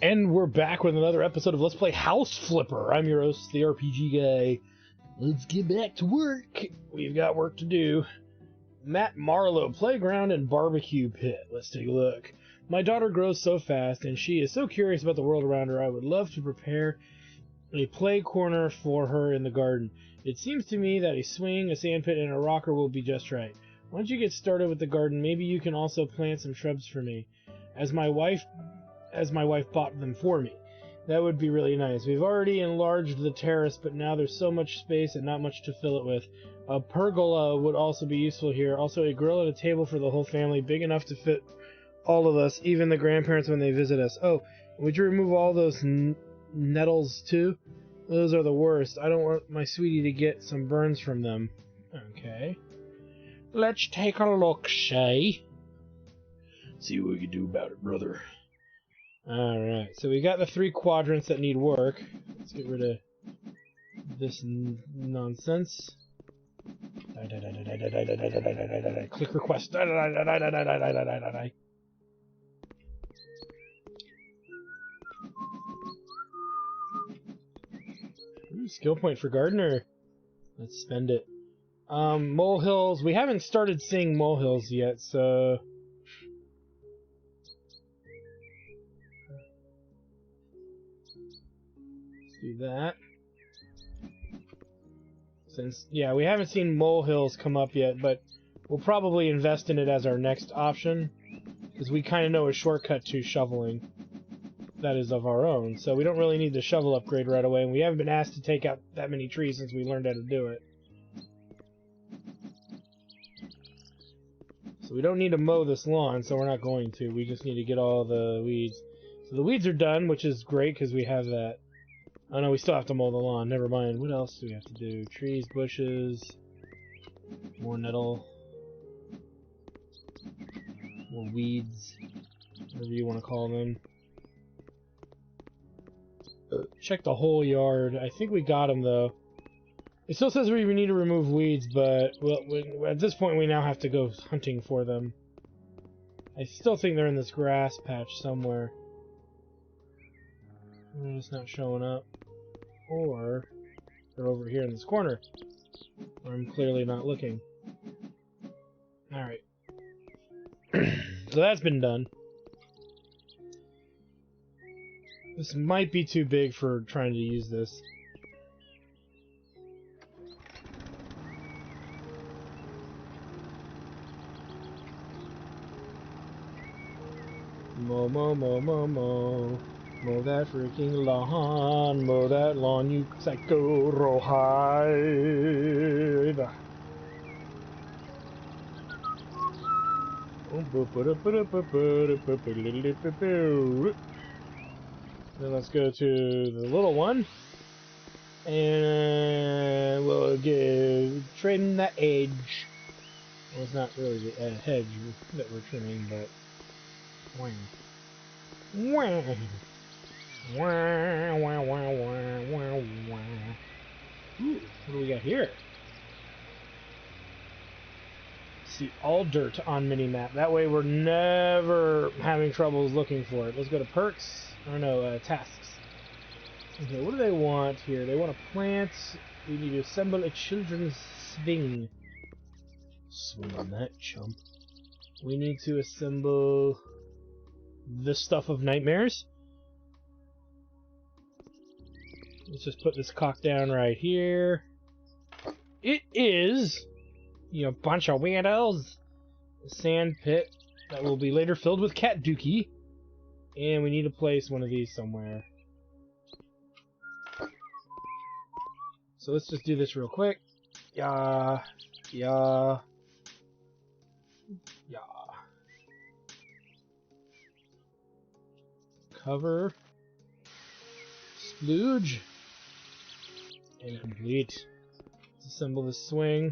And we're back with another episode of Let's Play House Flipper. I'm your host, the RPG guy. Let's get back to work. We've got work to do. Matt Marlowe, Playground and Barbecue Pit. Let's take a look. My daughter grows so fast, and she is so curious about the world around her. I would love to prepare a play corner for her in the garden. It seems to me that a swing, a sandpit, and a rocker will be just right. Once you get started with the garden, maybe you can also plant some shrubs for me, as my wife bought them for me. That would be really nice. We've already enlarged the terrace, but now there's so much space and not much to fill it with. A pergola would also be useful here. Also, a grill and a table for the whole family, big enough to fit all of us, even the grandparents when they visit us. Oh, would you remove all those nettles too? Those are the worst. I don't want my sweetie to get some burns from them. Okay. Let's take a look, Shay. See what we can do about it, brother. Alright, so we got the 3 quadrants that need work. Let's get rid of this nonsense. Click request. Ooh, skill point for gardener. Let's spend it. Molehills. We haven't started seeing molehills yet, so... do that. Since, yeah, we haven't seen molehills come up yet, but we'll probably invest in it as our next option, because we kind of know a shortcut to shoveling that is of our own, so we don't really need the shovel upgrade right away, and we haven't been asked to take out that many trees since we learned how to do it. So we don't need to mow this lawn, so we're not going to. We just need to get all the weeds. So the weeds are done, which is great, because we have that. Oh no, we still have to mow the lawn. Never mind. What else do we have to do? Trees, bushes, more nettle, more weeds, whatever you want to call them. Check the whole yard. I think we got them though. It still says we need to remove weeds, but well, at this point we now have to go hunting for them. I still think they're in this grass patch somewhere. They're just not showing up. Or they're over here in this corner, where I'm clearly not looking. Alright. So that's been done. This might be too big for trying to use this. Mow, mow, mow, mow, mow. Mow that freaking lawn. Mow that lawn, you psycho rawhide. Then let's go to the little one. And we'll trim that edge. Well, it's not really the hedge that we're trimming, but... Wah. Wah. Wah, wah, wah, wah, wah, wah. Ooh, what do we got here? See, all dirt on minimap. That way we're never having troubles looking for it. Let's go to perks. Or no, tasks. Okay, what do they want here? They want a plant. We need to assemble a children's swing. Swing on that, chump. We need to assemble the stuff of nightmares. Let's just put this cock down right here. It is, you bunch of weirdos, a sand pit that will be later filled with cat dookie. And we need to place one of these somewhere. So let's just do this real quick. Yeah. Cover. Splooge. And complete. Let's assemble the swing.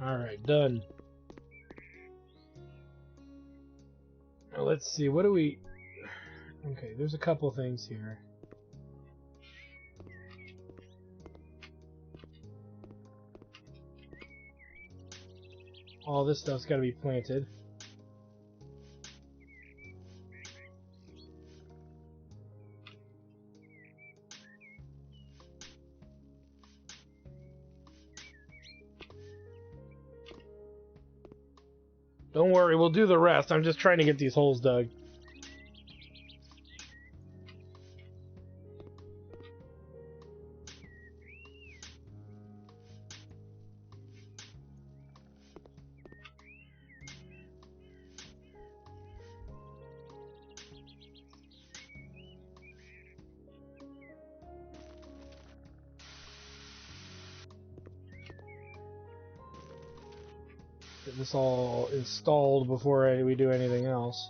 Alright, done. Now let's see, what do we... Okay, there's a couple things here. All this stuff's got to be planted. Don't worry, we'll do the rest. I'm just trying to get these holes dug. Get this all installed before we do anything else.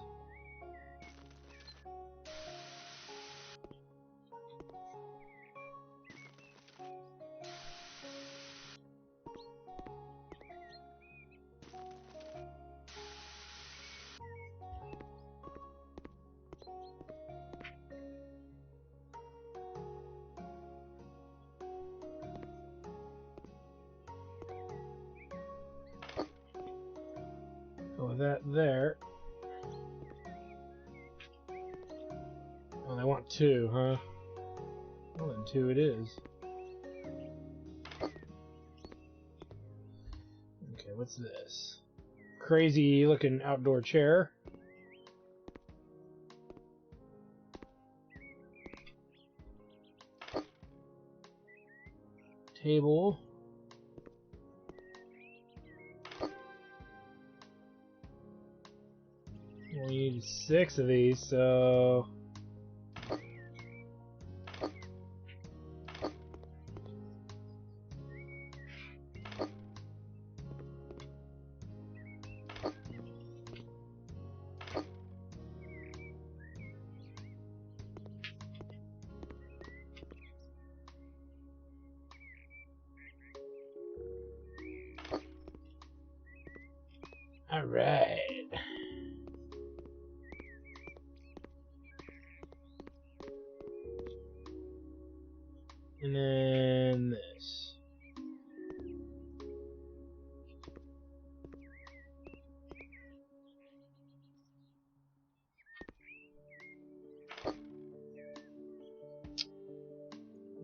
With that there. Oh, they want 2, huh? Well, then 2 it is. Okay, what's this? Crazy looking outdoor chair. Table. We need 6 of these, so... Alright. And then this.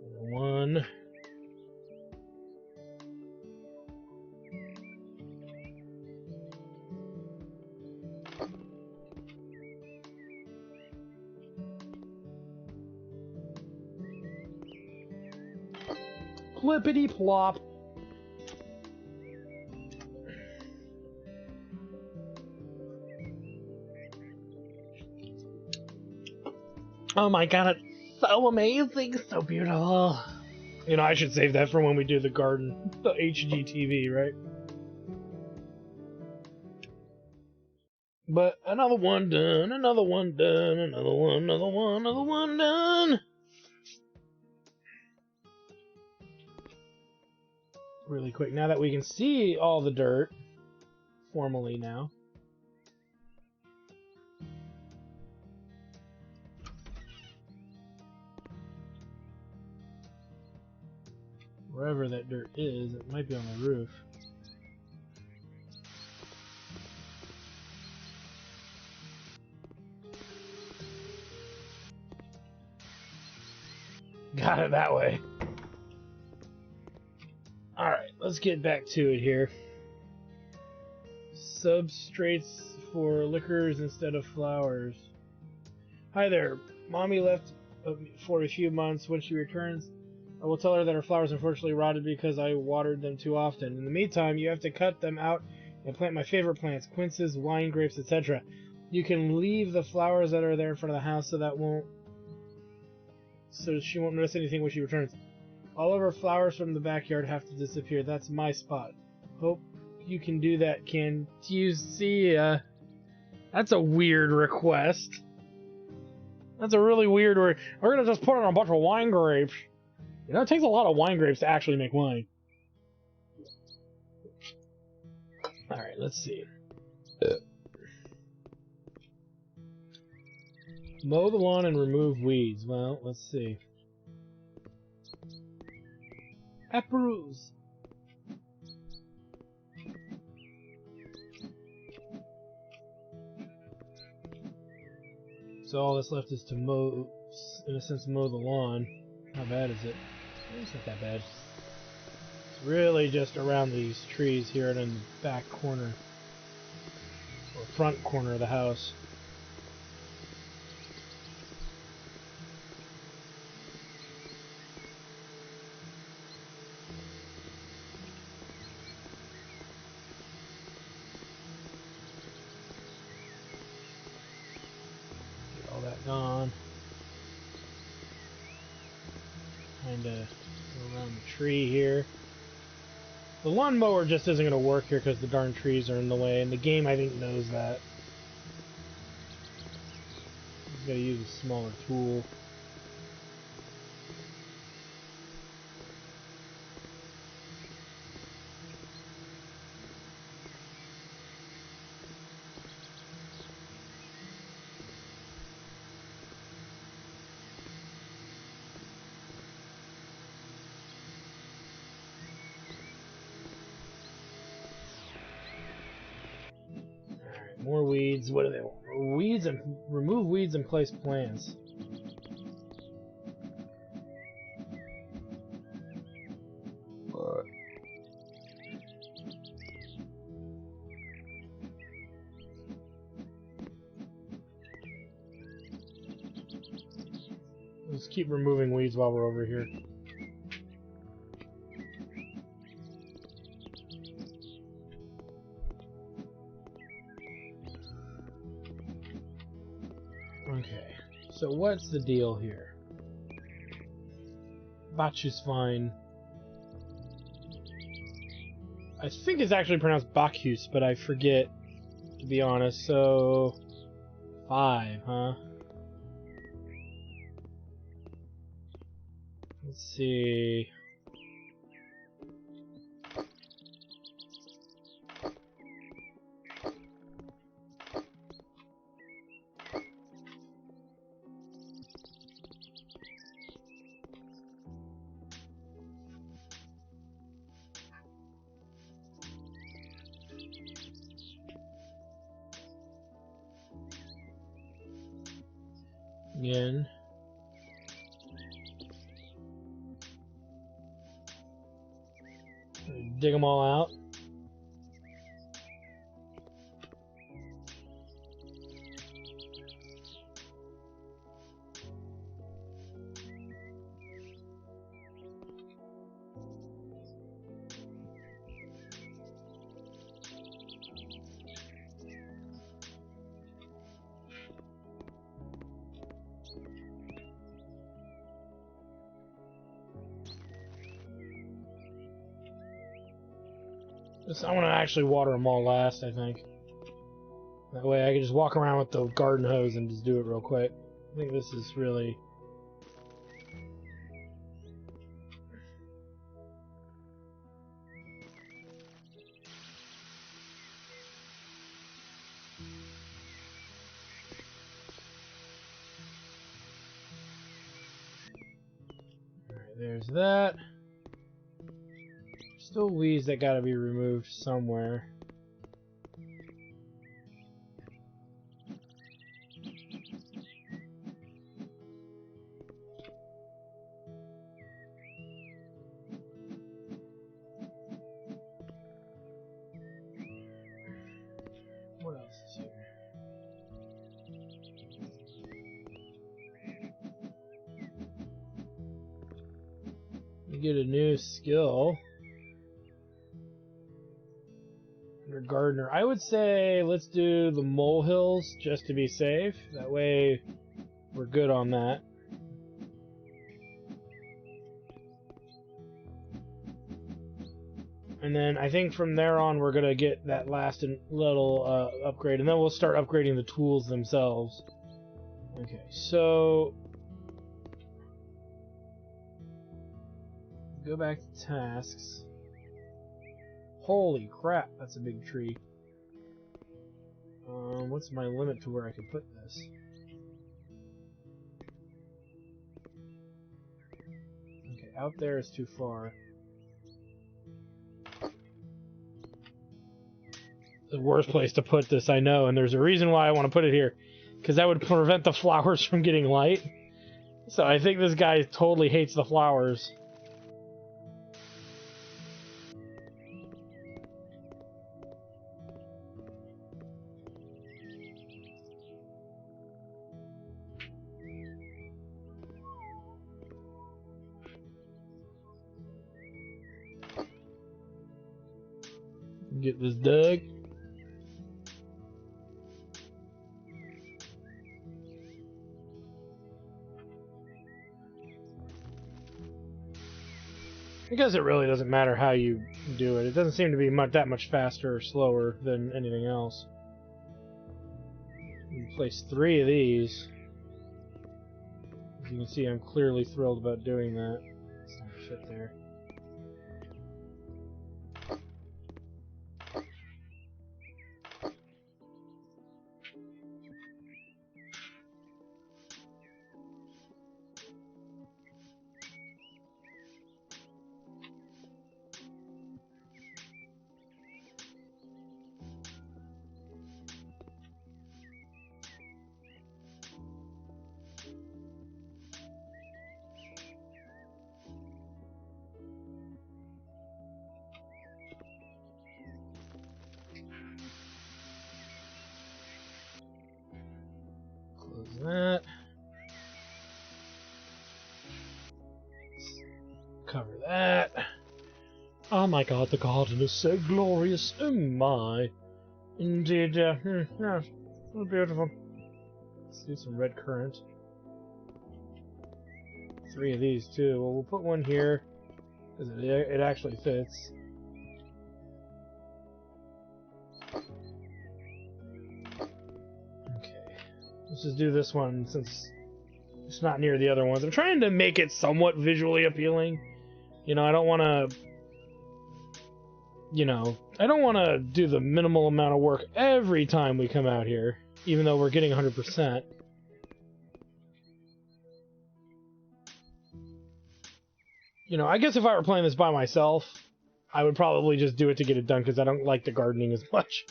And 1. Flippity plop. Oh my god, it's so amazing, so beautiful. You know, I should save that for when we do the garden, the HGTV, right? But another one done, another one done, another one done. Really quick, now that we can see all the dirt, formally now. Wherever that dirt is, it might be on the roof. Got it that way. Alright, let's get back to it here. Substrates for liquors instead of flowers. Hi there. Mommy left for a few months. When she returns, I will tell her that her flowers unfortunately rotted because I watered them too often. In the meantime, you have to cut them out and plant my favorite plants, quinces, wine grapes, etc. You can leave the flowers that are there in front of the house so she won't notice anything when she returns. All of her flowers from the backyard have to disappear. That's my spot. Hope you can do that, can you see? That's a weird request. That's a really weird word. We're gonna just put on a bunch of wine grapes. You know, it takes a lot of wine grapes to actually make wine. Alright, let's see. Mow the lawn and remove weeds. Well, let's see. Approves. So all that's left is to mow, in a sense, mow the lawn. How bad is it? It's not that bad. It's really just around these trees here and in the back corner, or front corner of the house. Get all that gone. Kinda go around the tree here. The lawnmower just isn't going to work here because the darn trees are in the way, and the game, I think, knows that. He's got to use a smaller tool. More weeds. What do they want? Weeds and remove weeds and place plants. What? Let's keep removing weeds while we're over here. Okay, so what's the deal here? Bacchus vine. I think it's actually pronounced Bacchus, but I forget, to be honest. So 5, huh? Let's see. Again. Dig them all out. I want to actually water them all last, I think. That way I can just walk around with the garden hose and just do it real quick. I think this is really... Alright, there's that. Still weeds that gotta be removed somewhere. What else is here? You get a new skill. Under gardener. I would say let's do the molehills just to be safe. That way we're good on that. And then I think from there on we're gonna get that last little upgrade, and then we'll start upgrading the tools themselves. Okay, so go back to tasks. Holy crap, that's a big tree. What's my limit to where I can put this? Okay, out there is too far. The worst place to put this, I know, and there's a reason why I want to put it here. because that would prevent the flowers from getting light. So I think this guy totally hates the flowers. Get this dug. I guess it really doesn't matter how you do it. It doesn't seem to be that much faster or slower than anything else. You can place 3 of these. As you can see, I'm clearly thrilled about doing that. It's not gonna fit there. Close that. Cover that. Oh my god, the garden is so glorious. Oh my. Indeed, yeah. Yeah. So beautiful. Let's do some red currant. 3 of these too. Well, we'll put one here, because it actually fits. Okay. Let's just do this one since it's not near the other ones. I'm trying to make it somewhat visually appealing. You know, I don't want to... I don't want to do the minimal amount of work every time we come out here, even though we're getting 100%. I guess if I were playing this by myself, I would probably just do it to get it done, because I don't like the gardening as much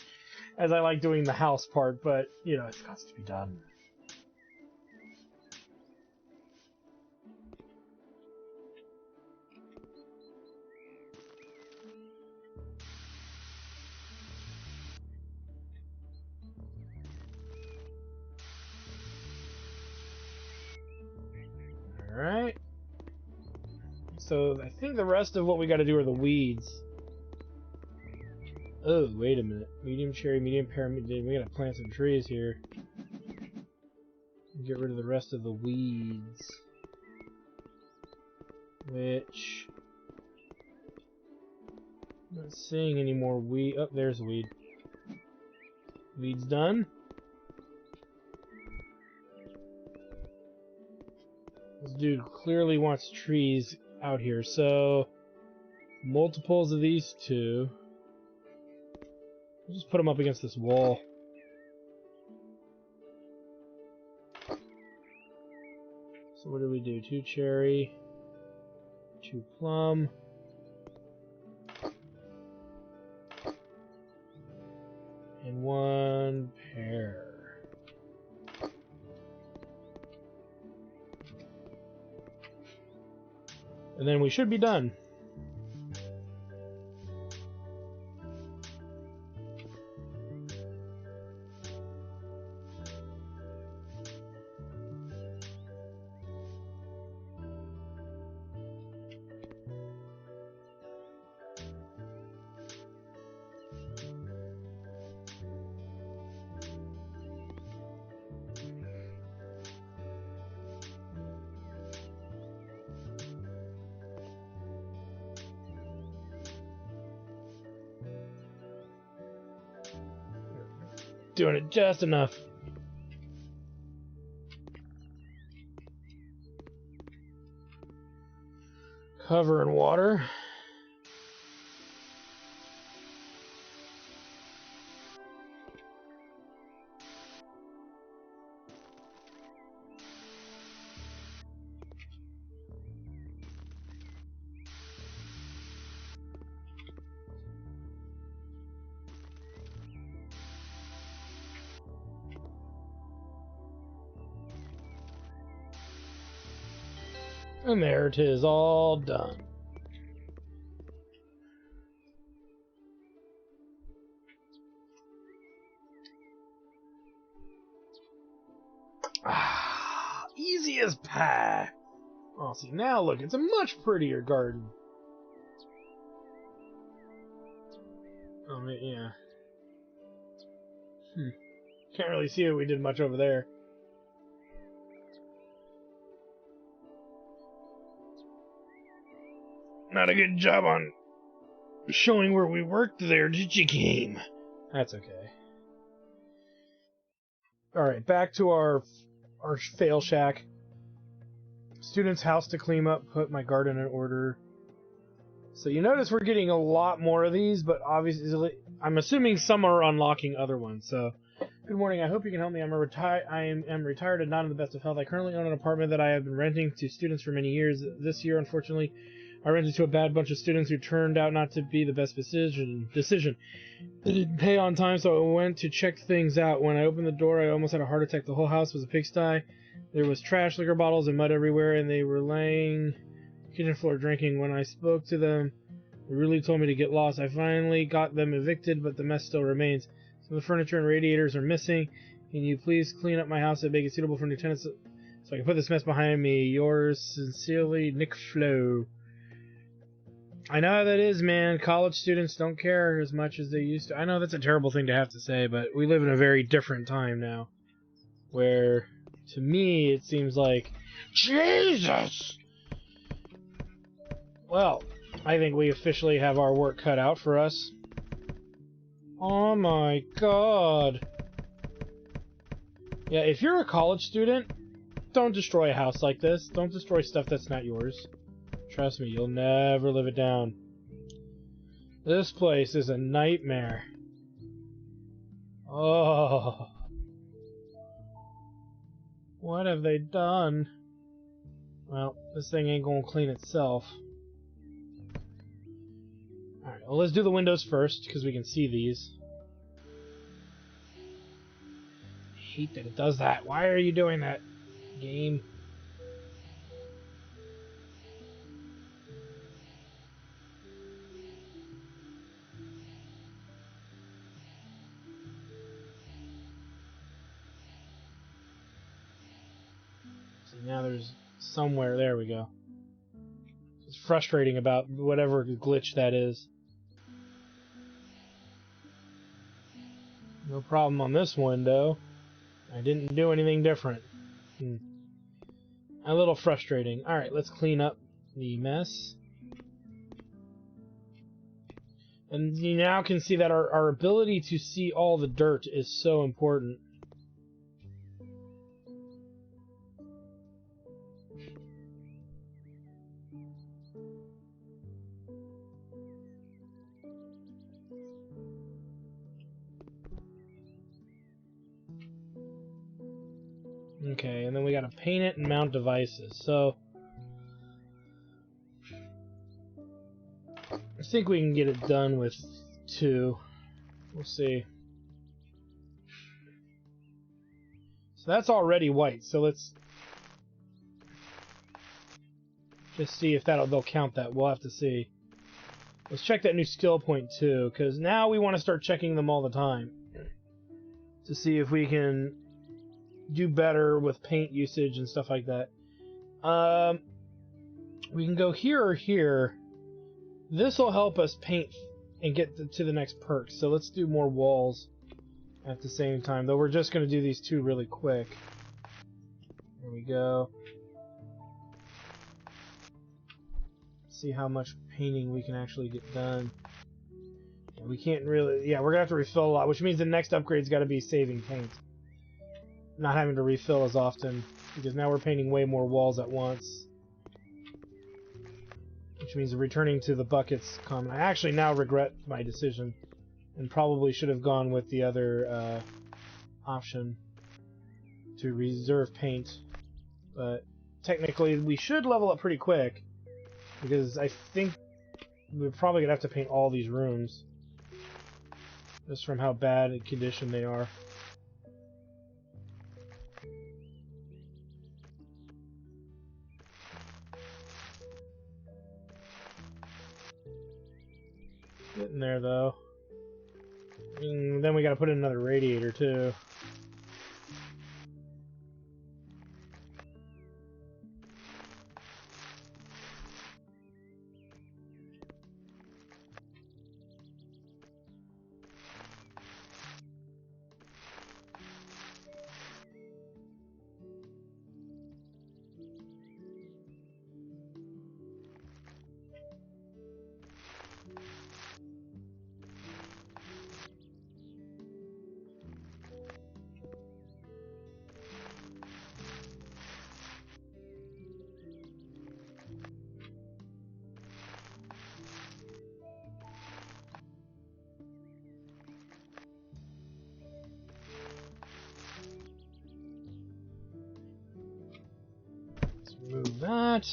as I like doing the house part, but, it's got to be done. Alright. So, I think the rest of what we gotta do are the weeds. Oh, wait a minute. Medium cherry, medium pear, we gotta plant some trees here. Get rid of the rest of the weeds. Which... I'm not seeing any more weed. Oh, there's a weed. Weed's done. This dude clearly wants trees out here, so multiples of these two. We'll just put them up against this wall. So what do we do? 2 cherry, 2 plum, and 1 pear. And then we should be done. Doing it just enough. Cover in water. And there it is, all done. Ah, easy as pie. Oh, see, now look, it's a much prettier garden. Oh, yeah. Can't really see what we did much over there. Not a good job on showing where we worked there, did you, game? That's okay. Alright, back to our fail shack. Student's house to clean up, put my garden in order. So you notice we're getting a lot more of these, but obviously, I'm assuming some are unlocking other ones, so... Good morning, I hope you can help me. I am retired and not in the best of health. I currently own an apartment that I have been renting to students for many years. This year, unfortunately, I rented to a bad bunch of students who turned out not to be the best decision. They didn't pay on time, so I went to check things out. When I opened the door, I almost had a heart attack. The whole house was a pigsty. There was trash, liquor bottles, and mud everywhere, and they were laying on the kitchen floor drinking. When I spoke to them, they really told me to get lost. I finally got them evicted, but the mess still remains. Some of the furniture and radiators are missing. Can you please clean up my house and make it suitable for new tenants so I can put this mess behind me? Yours sincerely, Nick Flo. I know how that is, man. College students don't care as much as they used to. I know that's a terrible thing to have to say, but we live in a very different time now. Where, to me, it seems like, Jesus! Well, I think we officially have our work cut out for us. Oh my god. Yeah, if you're a college student, don't destroy a house like this. Don't destroy stuff that's not yours. Trust me, you'll never live it down. This place is a nightmare. Oh. What have they done? Well, this thing ain't gonna clean itself. Alright, well, let's do the windows first, because we can see these. I hate that it does that. Why are you doing that, game? See, now there's somewhere. There we go. It's frustrating about whatever glitch that is. No problem on this window. I didn't do anything different. A little frustrating. Alright, let's clean up the mess. And you now can see that our ability to see all the dirt is so important. Okay, and then we gotta paint it and mount devices. So I think we can get it done with 2. We'll see. So that's already white, so let's just see if they'll count that. We'll have to see. Let's check that new skill point too, because now we want to start checking them all the time to see if we can do better with paint usage and stuff like that. We can go here or here. This will help us paint and get to the next perk. So let's do more walls at the same time. Though we're just going to do these 2 really quick. There we go. See how much painting we can actually get done. Yeah, we can't really... Yeah, we're going to have to refill a lot, which means the next upgrade's got to be saving paint. Not having to refill as often, because now we're painting way more walls at once. Which means returning to the buckets common. I actually now regret my decision, and probably should have gone with the other option to reserve paint. But technically, we should level up pretty quick, because I think we're probably going to have to paint all these rooms, just from how bad in condition they are. Getting there, though. Then we gotta put in another radiator, too. Move that.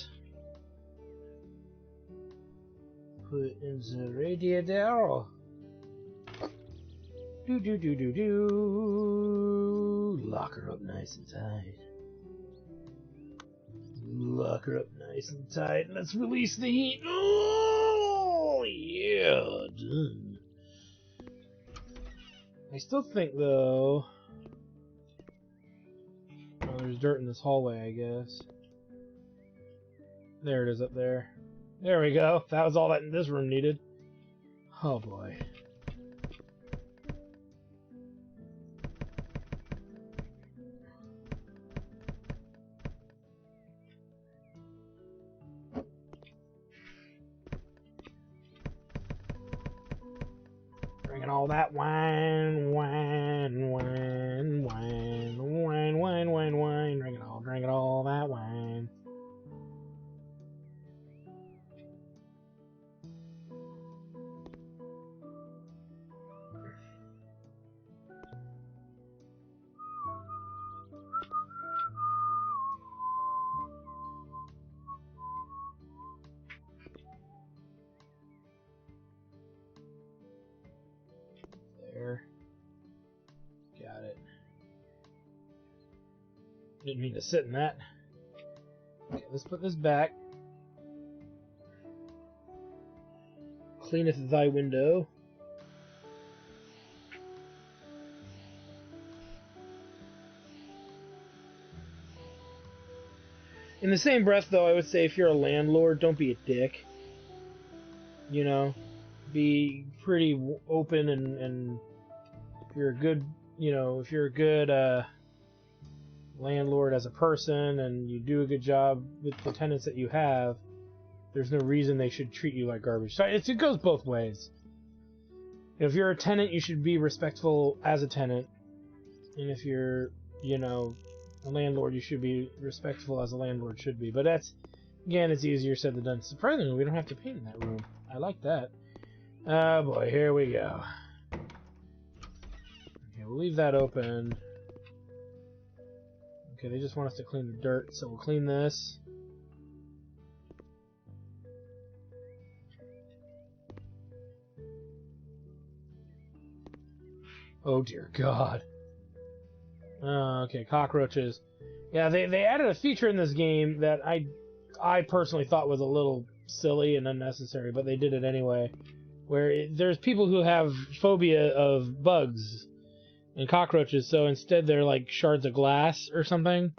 Put in the radiator. Do. Lock her up nice and tight. Lock her up nice and tight. Let's release the heat. Oh, yeah, done. I still think, though. Oh, there's dirt in this hallway, I guess. There it is up there. There we go. That was all that this room needed. Oh boy. Drinking all that wine. Drinking all that wine. There. Got it. Didn't mean to sit in that. Okay, let's put this back. Cleaneth thy window. In the same breath, though, I would say if you're a landlord, don't be a dick. You know, be pretty open and if you're a good, you know, if you're a good landlord as a person and you do a good job with the tenants that you have, there's no reason they should treat you like garbage. So it goes both ways. If you're a tenant, you should be respectful as a tenant. And if you're, you know, a landlord, you should be respectful as a landlord should be. But that's, again, it's easier said than done. Surprisingly, we don't have to paint in that room. I like that. Oh boy, here we go. Okay, we'll leave that open. Okay, they just want us to clean the dirt, so we'll clean this. Oh dear God. Okay, cockroaches. Yeah, they added a feature in this game that I personally thought was a little silly and unnecessary, but they did it anyway. Where there's people who have phobia of bugs and cockroaches, so instead they're like shards of glass or something.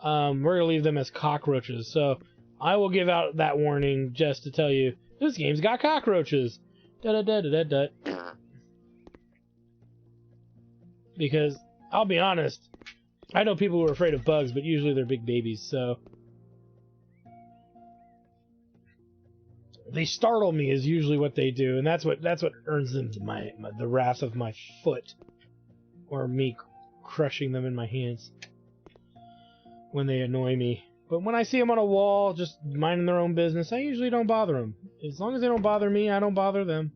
We're gonna leave them as cockroaches. So I will give out that warning just to tell you this game's got cockroaches. Da-da-da-da-da-da. Because I'll be honest, I know people who are afraid of bugs, but usually they're big babies, so they startle me is usually what they do, and that's what earns them the wrath of my foot, or me crushing them in my hands when they annoy me. But when I see them on a wall, just minding their own business, I usually don't bother them. As long as they don't bother me, I don't bother them.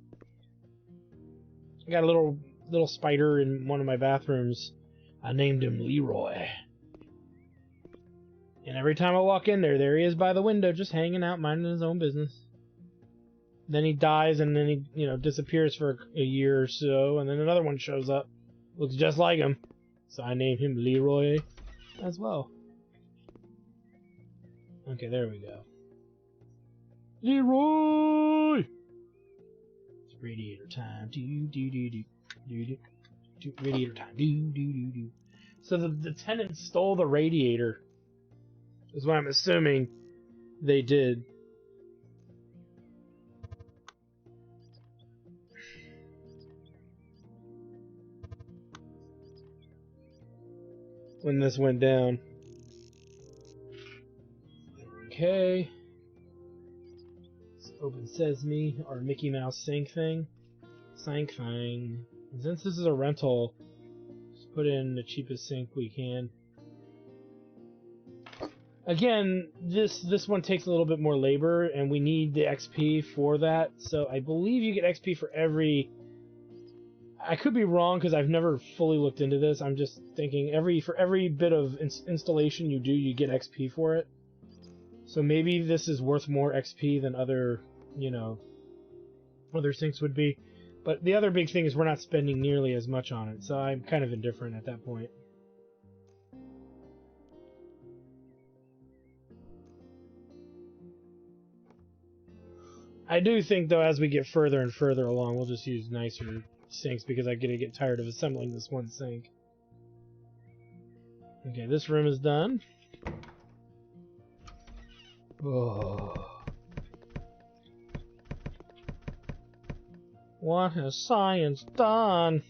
I got a little spider in one of my bathrooms. I named him Leroy. And every time I walk in there he is by the window, just hanging out, minding his own business. Then he dies, and then he, you know, disappears for a year or so, and then another one shows up. Looks just like him. So I named him Leroy as well. Okay, there we go. Leroy! Radiator time. Do do do do do do. Radiator time. Do do do do. So the tenants stole the radiator. Is what I'm assuming they did. When this went down. Okay. Let's open Sesame, our Mickey Mouse sink thing. Sink thing. And since this is a rental, let's put in the cheapest sink we can. Again, this one takes a little bit more labor, and we need the XP for that. So I believe you get XP for every... I could be wrong because I've never fully looked into this. I'm just thinking for every bit of installation you do, you get XP for it. So maybe this is worth more XP than other, other sinks would be. But the other big thing is we're not spending nearly as much on it, so I'm kind of indifferent at that point. I do think, though, as we get further and further along, we'll just use nicer sinks because I'm gonna get tired of assembling this one sink. Okay, this room is done. Oh. What has science done?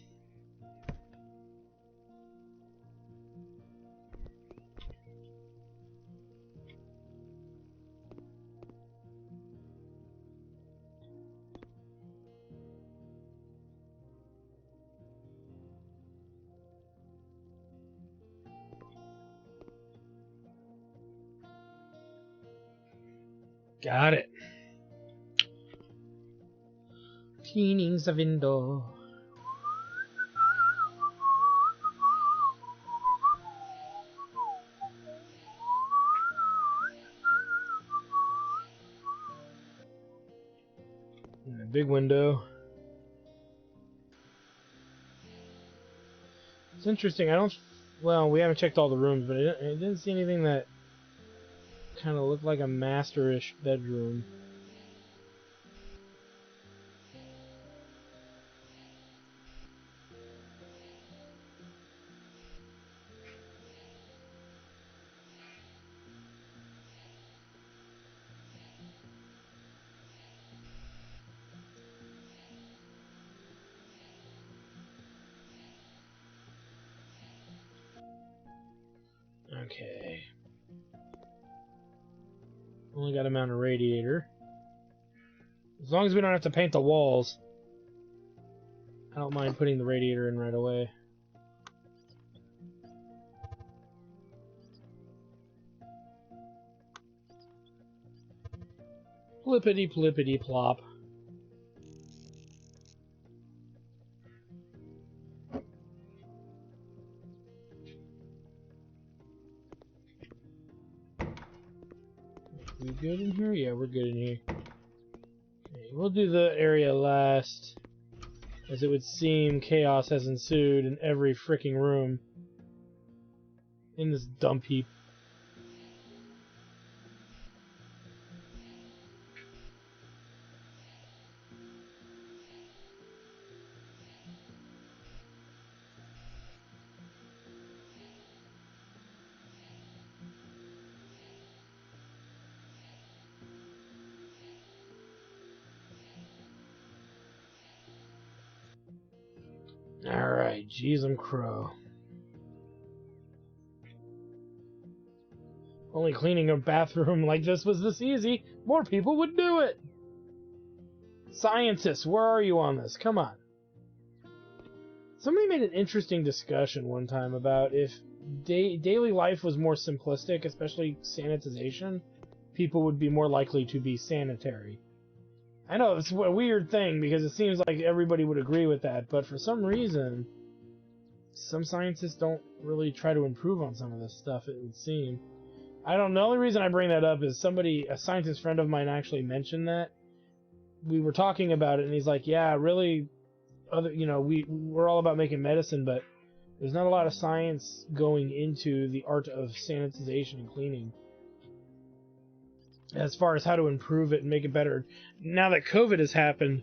Got it. Cleaning the window. Big window. It's interesting. Well, we haven't checked all the rooms, but I didn't see anything that kind of looked like a master-ish bedroom. Okay. Only got to mount a radiator. As long as we don't have to paint the walls, I don't mind putting the radiator in right away. Flippity flippity plop. We good in here? Yeah, we're good in here. Okay, we'll do the area last. As it would seem, chaos has ensued in every freaking room. In this dump heap. Alright, jeez, I'm crow. Only cleaning a bathroom like this was this easy, more people would do it! Scientists, where are you on this? Come on. Somebody made an interesting discussion one time about if daily life was more simplistic, especially sanitization, people would be more likely to be sanitary. I know, it's a weird thing, because it seems like everybody would agree with that, but for some reason, some scientists don't really try to improve on some of this stuff, it would seem. I don't know, the only reason I bring that up is a scientist friend of mine actually mentioned that. We were talking about it, and he's like, yeah, really, we're all about making medicine, but there's not a lot of science going into the art of sanitization and cleaning. As far as how to improve it and make it better. Now that COVID has happened,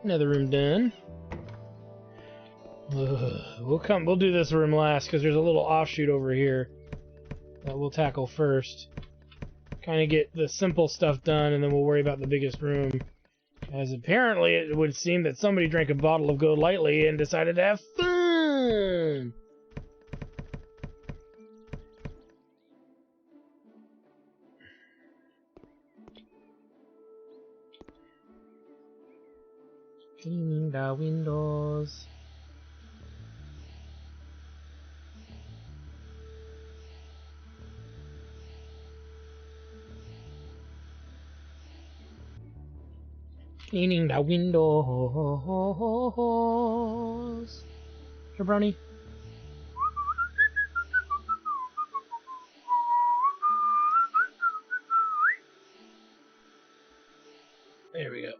Another room done. We'll do this room last because there's a little offshoot over here that we'll tackle first. Kind of get the simple stuff done, and then we'll worry about the biggest room. As apparently it would seem that somebody drank a bottle of Go Lightly and decided to have fun! Cleaning the windows. Cleaning the windows. Here, Brownie. There we go.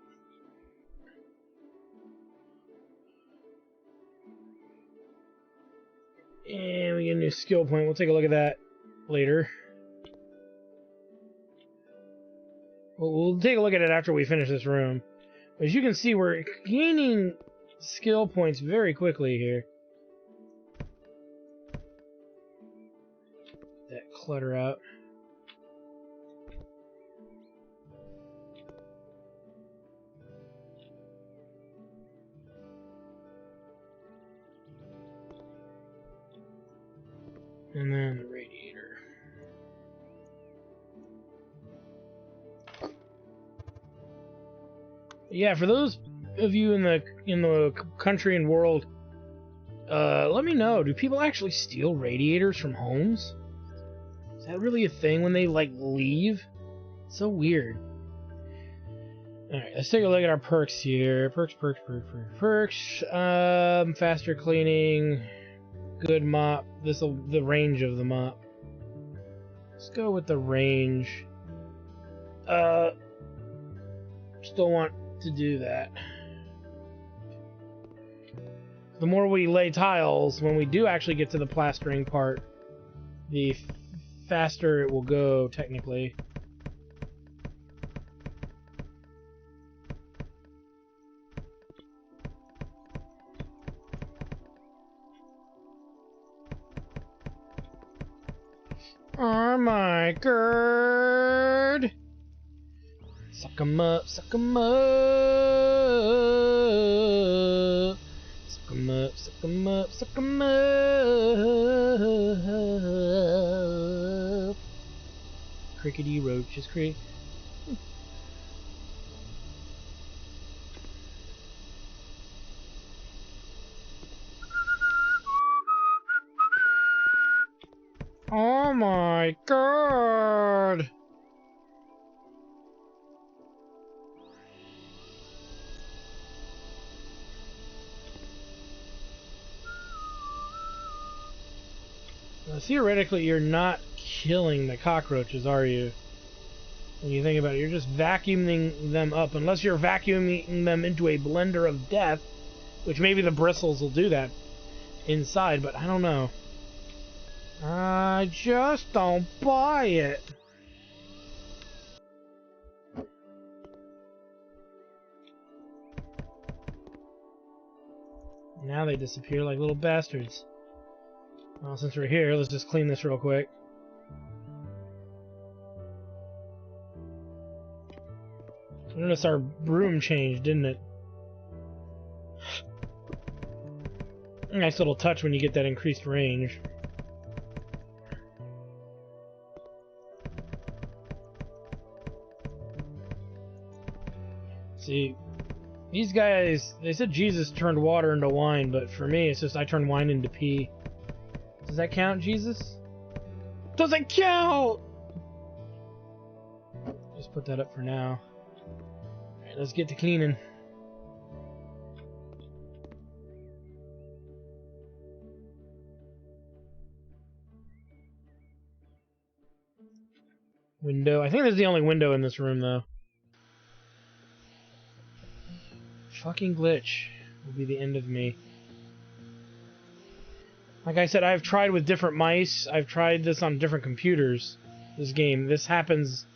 And we get a new skill point. We'll take a look at that later. We'll take a look at it after we finish this room. As you can see, we're gaining skill points very quickly here. That clutter out. And then the radiator. Yeah, for those of you in the country and world, let me know. Do people actually steal radiators from homes? Is that really a thing when they like leave? It's so weird. Alright, let's take a look at our perks here. Perks. Faster cleaning. Good mop. The range of the mop. Let's go with the range. Still want to do that. The more we lay tiles, when we do actually get to the plastering part, the faster it will go, technically. Oh my god! Suck 'em up, suck 'em up! Suck 'em up, suck 'em up, suck 'em up! Crickety roaches, Oh my god! Well, theoretically, you're not killing the cockroaches, are you? When you think about it, you're just vacuuming them up. Unless you're vacuuming them into a blender of death, which maybe the bristles will do that inside, but I don't know. I just don't buy it. Now they disappear like little bastards. Well, since we're here, let's just clean this real quick. Notice our broom changed, didn't it? Nice little touch when you get that increased range. See, these guys, they said Jesus turned water into wine, but for me, it's just I turned wine into pee. Does that count, Jesus? Doesn't count! Just put that up for now. Alright, let's get to cleaning. Window. I think this is the only window in this room, though. Fucking glitch will be the end of me. Like I said, I've tried with different mice. I've tried this on different computers. This game. This happens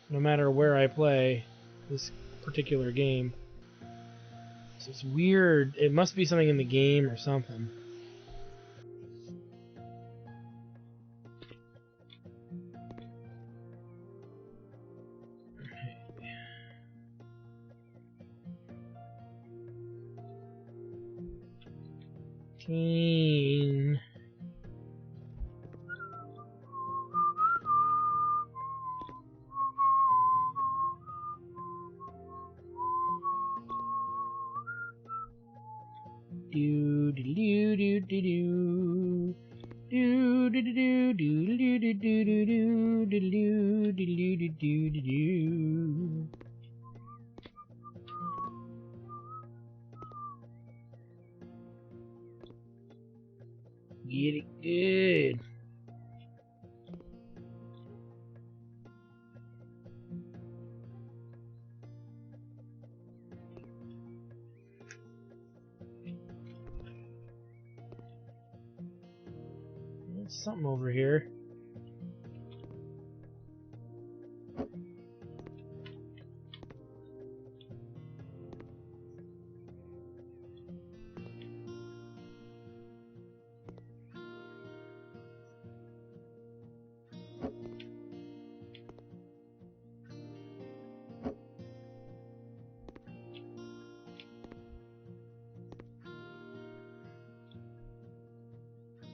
no matter where I play this particular game. So it's weird. It must be something in the game or something. Teen. Do do do do do do. Do do do do do do do do do do do do do do do. Get it good. There's something over here.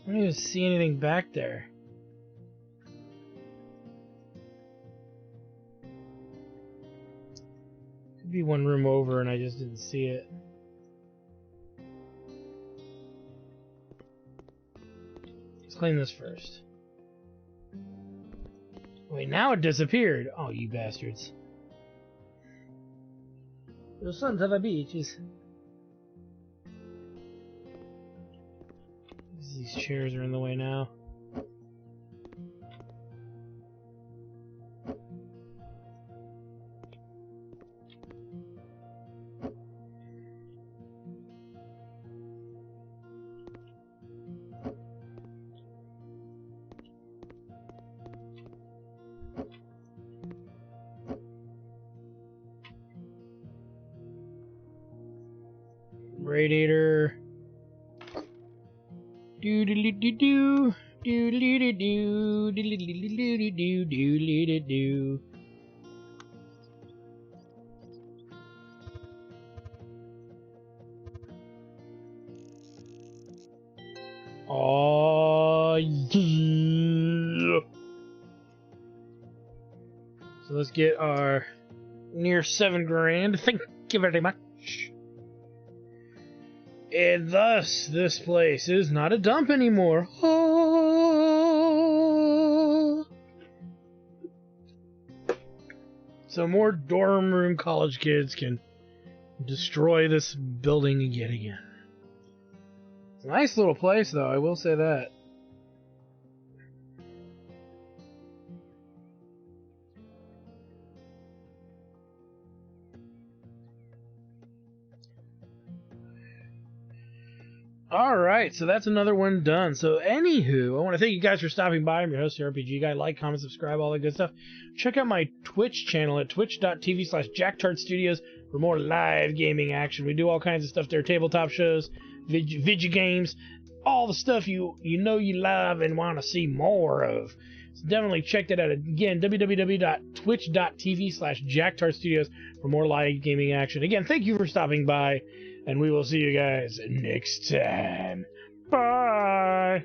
I don't even see anything back there. Could be one room over and I just didn't see it. Let's clean this first. Wait, now it disappeared. Oh, you bastards. You sons of a bitches. These chairs are in the way now. Radiator. Do do do do do do do do do do do do do. Oh yeah! So let's get our near $7 grand. Thank you very much. And thus, this place is not a dump anymore. Oh. So more dorm room college kids can destroy this building yet again. It's a nice little place, though, I will say that. Alright, so that's another one done. So anywho, I want to thank you guys for stopping by. I'm your host, the RPG Guy. Like, comment, subscribe, all that good stuff. Check out my Twitch channel at twitch.tv/JackTartStudios for more live gaming action. We do all kinds of stuff there. Tabletop shows, video games, all the stuff you know you love and want to see more of. So definitely check that out. Again, www.twitch.tv/JackTartStudios for more live gaming action. Again, thank you for stopping by. And we will see you guys next time. Bye!